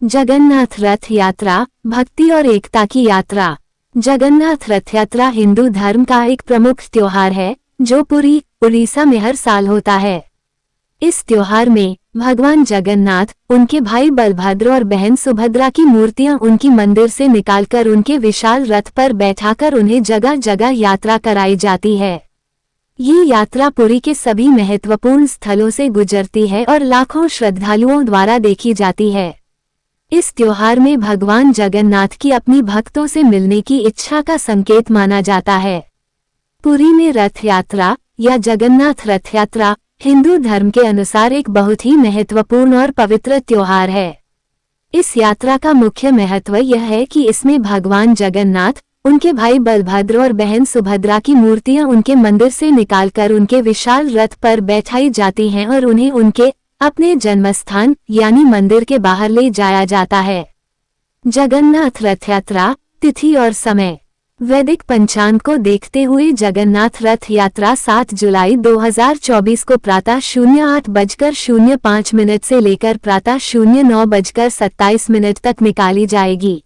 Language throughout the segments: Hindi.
जगन्नाथ रथ यात्रा, भक्ति और एकता की यात्रा। जगन्नाथ रथ यात्रा हिंदू धर्म का एक प्रमुख त्योहार है जो पुरी, उड़ीसा में हर साल होता है। इस त्योहार में भगवान जगन्नाथ, उनके भाई बलभद्र और बहन सुभद्रा की मूर्तियां उनकी मंदिर से निकालकर उनके विशाल रथ पर बैठाकर उन्हें जगह जगह यात्रा कराई जाती है। ये यात्रा पुरी के सभी महत्वपूर्ण स्थलों से गुजरती है और लाखों श्रद्धालुओं द्वारा देखी जाती है। इस त्योहार में भगवान जगन्नाथ की अपनी भक्तों से मिलने की इच्छा का संकेत माना जाता है। पुरी में रथ यात्रा या जगन्नाथ रथ यात्रा हिंदू धर्म के अनुसार एक बहुत ही महत्वपूर्ण और पवित्र त्योहार है। इस यात्रा का मुख्य महत्व यह है कि इसमें भगवान जगन्नाथ, उनके भाई बलभद्र और बहन सुभद्रा की मूर्तियां उनके मंदिर से निकालकर उनके विशाल रथ पर बैठाई जाती हैं और उन्हें उनके अपने जन्मस्थान यानी मंदिर के बाहर ले जाया जाता है। जगन्नाथ रथ यात्रा, तिथि और समय। वैदिक पंचांग को देखते हुए जगन्नाथ रथ यात्रा 7 जुलाई 2024 को प्रातः 08:05 से लेकर प्रातः 09:27 तक निकाली जाएगी।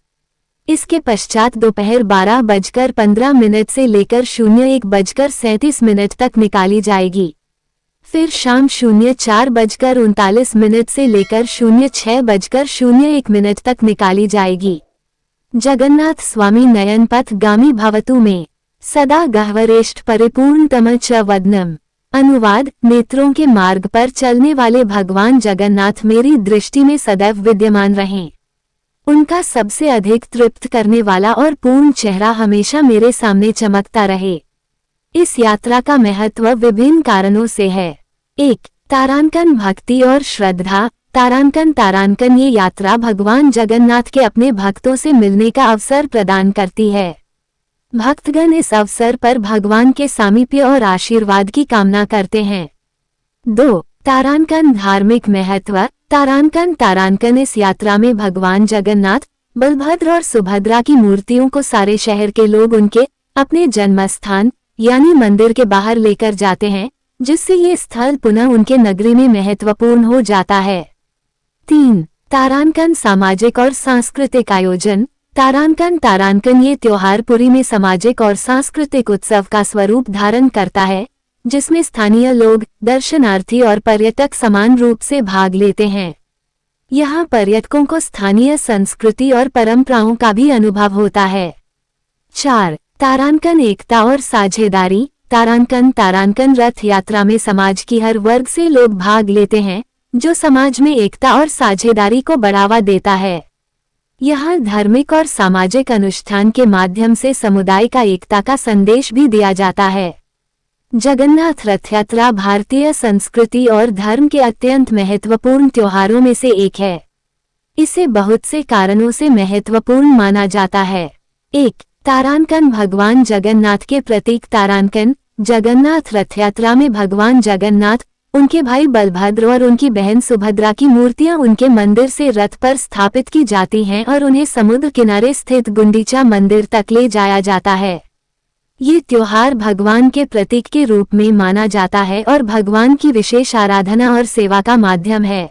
इसके पश्चात दोपहर 12:15 से लेकर 01:37 तक निकाली जाएगी। फिर शाम 04:39 से लेकर 06:01 तक निकाली जाएगी। जगन्नाथ स्वामी नयन पथ गामी भवतु में सदा गह्वरेष्ठ परिपूर्णतम च वदनम। अनुवाद, नेत्रों के मार्ग पर चलने वाले भगवान जगन्नाथ मेरी दृष्टि में सदैव विद्यमान रहें। उनका सबसे अधिक तृप्त करने वाला और पूर्ण चेहरा हमेशा मेरे सामने चमकता रहे। इस यात्रा का महत्व विभिन्न कारणों से है। 1. तारांकन भक्ति और श्रद्धा। तारांकन ये यात्रा भगवान जगन्नाथ के अपने भक्तों से मिलने का अवसर प्रदान करती है। भक्तगण इस अवसर पर भगवान के सामीप्य और आशीर्वाद की कामना करते हैं। 2. तारांकन धार्मिक महत्व। तारांकन इस यात्रा में भगवान जगन्नाथ, बलभद्र और सुभद्रा की मूर्तियों को सारे शहर के लोग उनके अपने जन्मस्थान यानी मंदिर के बाहर लेकर जाते हैं, जिससे ये स्थल पुनः उनके नगरी में महत्वपूर्ण हो जाता है। 3. तारांकन सामाजिक और सांस्कृतिक आयोजन। तारांकन ये त्योहार पुरी में सामाजिक और सांस्कृतिक उत्सव का स्वरूप धारण करता है, जिसमें स्थानीय लोग, दर्शनार्थी और पर्यटक समान रूप से भाग लेते हैं। यहाँ पर्यटकों को स्थानीय संस्कृति और परंपराओं का भी अनुभव होता है। 4. तारांकन एकता और साझेदारी। तारांकन रथ यात्रा में समाज की हर वर्ग से लोग भाग लेते हैं, जो समाज में एकता और साझेदारी को बढ़ावा देता है। यहाँ धार्मिक और सामाजिक अनुष्ठान के माध्यम से समुदाय का एकता का संदेश भी दिया जाता है। जगन्नाथ रथ यात्रा भारतीय संस्कृति और धर्म के अत्यंत महत्वपूर्ण त्योहारों में से एक है। इसे बहुत से कारणों से महत्वपूर्ण माना जाता है। 1. तारांकन भगवान जगन्नाथ के प्रतीक। तारांकन जगन्नाथ रथ यात्रा में भगवान जगन्नाथ, उनके भाई बलभद्र और उनकी बहन सुभद्रा की मूर्तियां उनके मंदिर से रथ पर स्थापित की जाती हैं और उन्हें समुद्र किनारे स्थित गुंडीचा मंदिर तक ले जाया जाता है। ये त्योहार भगवान के प्रतीक के रूप में माना जाता है और भगवान की विशेष आराधना और सेवा का माध्यम है।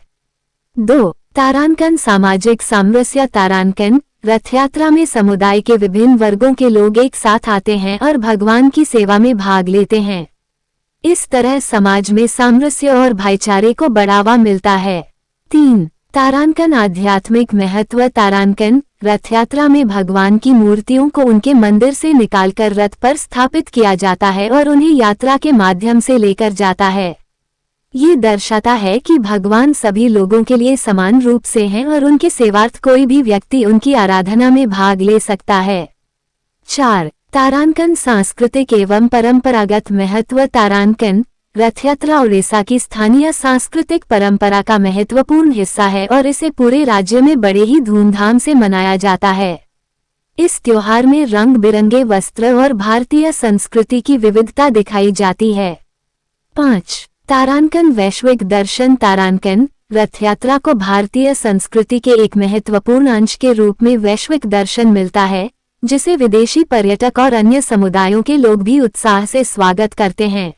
2. तारांकन सामाजिक सामरस्य। तारांकन रथ यात्रा में समुदाय के विभिन्न वर्गों के लोग एक साथ आते हैं और भगवान की सेवा में भाग लेते हैं। इस तरह समाज में सामरस्य और भाईचारे को बढ़ावा मिलता है। 3. तारांकन आध्यात्मिक महत्व। तारांकन रथ यात्रा में भगवान की मूर्तियों को उनके मंदिर से निकालकर रथ पर स्थापित किया जाता है और उन्हें यात्रा के माध्यम से लेकर जाता है। ये दर्शाता है कि भगवान सभी लोगों के लिए समान रूप से हैं और उनके सेवार्थ कोई भी व्यक्ति उनकी आराधना में भाग ले सकता है। 4. तारांकन सांस्कृतिक एवं परंपरागत महत्व। तारांकन रथ यात्रा उड़ीसा की स्थानीय सांस्कृतिक परंपरा का महत्वपूर्ण हिस्सा है और इसे पूरे राज्य में बड़े ही धूमधाम से मनाया जाता है। इस त्योहार में रंग बिरंगे वस्त्र और भारतीय संस्कृति की विविधता दिखाई जाती है। 5. तारांकन वैश्विक दर्शन। तारांकन रथ यात्रा को भारतीय संस्कृति के एक महत्वपूर्ण अंश के रूप में वैश्विक दर्शन मिलता है, जिसे विदेशी पर्यटक और अन्य समुदायों के लोग भी उत्साह से स्वागत करते हैं।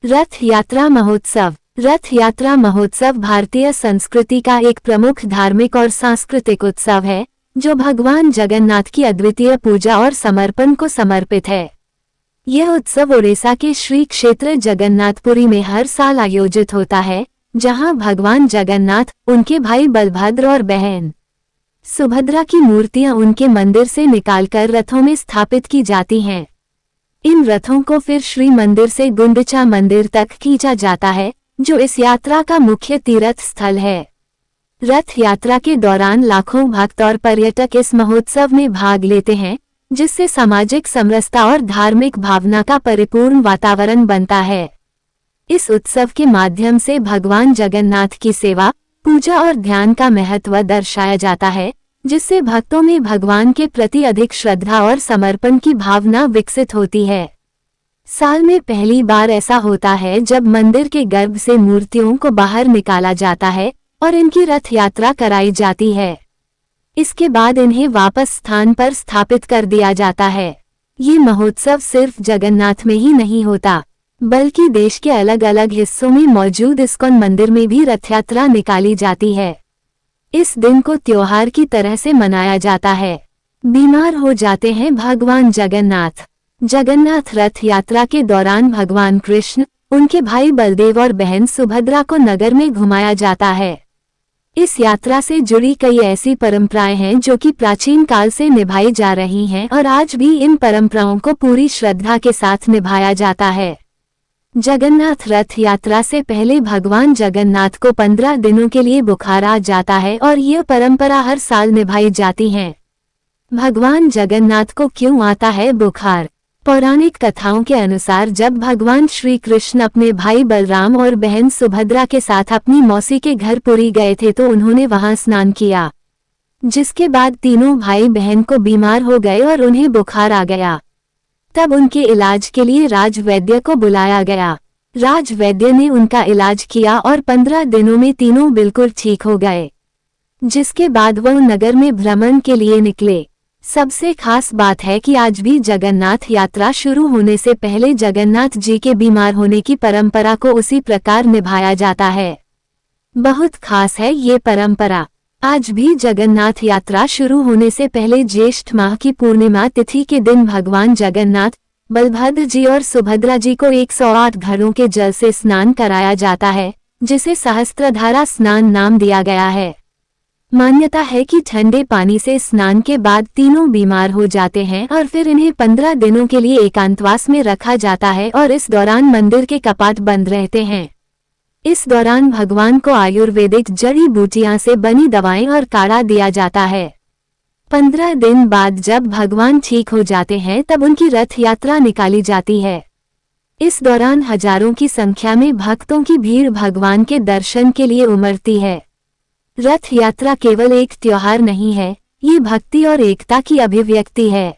रथ यात्रा महोत्सव। रथ यात्रा महोत्सव भारतीय संस्कृति का एक प्रमुख धार्मिक और सांस्कृतिक उत्सव है, जो भगवान जगन्नाथ की अद्वितीय पूजा और समर्पण को समर्पित है। यह उत्सव ओडिशा के श्री क्षेत्र जगन्नाथपुरी में हर साल आयोजित होता है, जहां भगवान जगन्नाथ, उनके भाई बलभद्र और बहन सुभद्रा की मूर्तियां उनके मंदिर से निकालकर रथों में स्थापित की जाती हैं। इन रथों को फिर श्री मंदिर से गुंडिचा मंदिर तक खींचा जाता है, जो इस यात्रा का मुख्य तीर्थ स्थल है। रथ यात्रा के दौरान लाखों भक्त और पर्यटक इस महोत्सव में भाग लेते हैं, जिससे सामाजिक समरसता और धार्मिक भावना का परिपूर्ण वातावरण बनता है। इस उत्सव के माध्यम से भगवान जगन्नाथ की सेवा, पूजा और ध्यान का महत्व दर्शाया जाता है, जिससे भक्तों में भगवान के प्रति अधिक श्रद्धा और समर्पण की भावना विकसित होती है। साल में पहली बार ऐसा होता है जब मंदिर के गर्भ से मूर्तियों को बाहर निकाला जाता है और इनकी रथ यात्रा कराई जाती है। इसके बाद इन्हें वापस स्थान पर स्थापित कर दिया जाता है। ये महोत्सव सिर्फ जगन्नाथ में ही नहीं होता, बल्कि देश के अलग अलग हिस्सों में मौजूद इस्कॉन मंदिर में भी रथ यात्रा निकाली जाती है। इस दिन को त्योहार की तरह से मनाया जाता है। बीमार हो जाते हैं भगवान जगन्नाथ। जगन्नाथ रथ यात्रा के दौरान भगवान कृष्ण, उनके भाई बलदेव और बहन सुभद्रा को नगर में घुमाया जाता है। इस यात्रा से जुड़ी कई ऐसी परंपराएं हैं जो कि प्राचीन काल से निभाई जा रही हैं और आज भी इन परंपराओं को पूरी श्रद्धा के साथ निभाया जाता है। जगन्नाथ रथ यात्रा से पहले भगवान जगन्नाथ को 15 दिनों के लिए बुखार आ जाता है और यह परंपरा हर साल निभाई जाती है। भगवान जगन्नाथ को क्यों आता है बुखार? पौराणिक कथाओं के अनुसार जब भगवान श्री कृष्ण अपने भाई बलराम और बहन सुभद्रा के साथ अपनी मौसी के घर पुरी गए थे तो उन्होंने वहां स्नान किया, जिसके बाद तीनों भाई बहन को बीमार हो गए और उन्हें बुखार आ गया। तब उनके इलाज के लिए राजवैद्य को बुलाया गया। राजवैद्य ने उनका इलाज किया और 15 दिनों में तीनों बिल्कुल ठीक हो गए, जिसके बाद वह नगर में भ्रमण के लिए निकले। सबसे खास बात है कि आज भी जगन्नाथ यात्रा शुरू होने से पहले जगन्नाथ जी के बीमार होने की परंपरा को उसी प्रकार निभाया जाता है। बहुत खास है ये परंपरा। आज भी जगन्नाथ यात्रा शुरू होने से पहले ज्येष्ठ माह की पूर्णिमा तिथि के दिन भगवान जगन्नाथ, बलभद्र जी और सुभद्रा जी को 108 घड़ों के जल से स्नान कराया जाता है, जिसे सहस्त्रधारा स्नान नाम दिया गया है। मान्यता है कि ठंडे पानी से स्नान के बाद तीनों बीमार हो जाते हैं और फिर इन्हें 15 दिनों के लिए एकांतवास में रखा जाता है और इस दौरान मंदिर के कपाट बंद रहते हैं। इस दौरान भगवान को आयुर्वेदिक जड़ी बूटियां से बनी दवाएं और काढ़ा दिया जाता है। 15 दिन बाद जब भगवान ठीक हो जाते हैं तब उनकी रथ यात्रा निकाली जाती है। इस दौरान हजारों की संख्या में भक्तों की भीड़ भगवान के दर्शन के लिए उमड़ती है। रथ यात्रा केवल एक त्योहार नहीं है, ये भक्ति और एकता की अभिव्यक्ति है।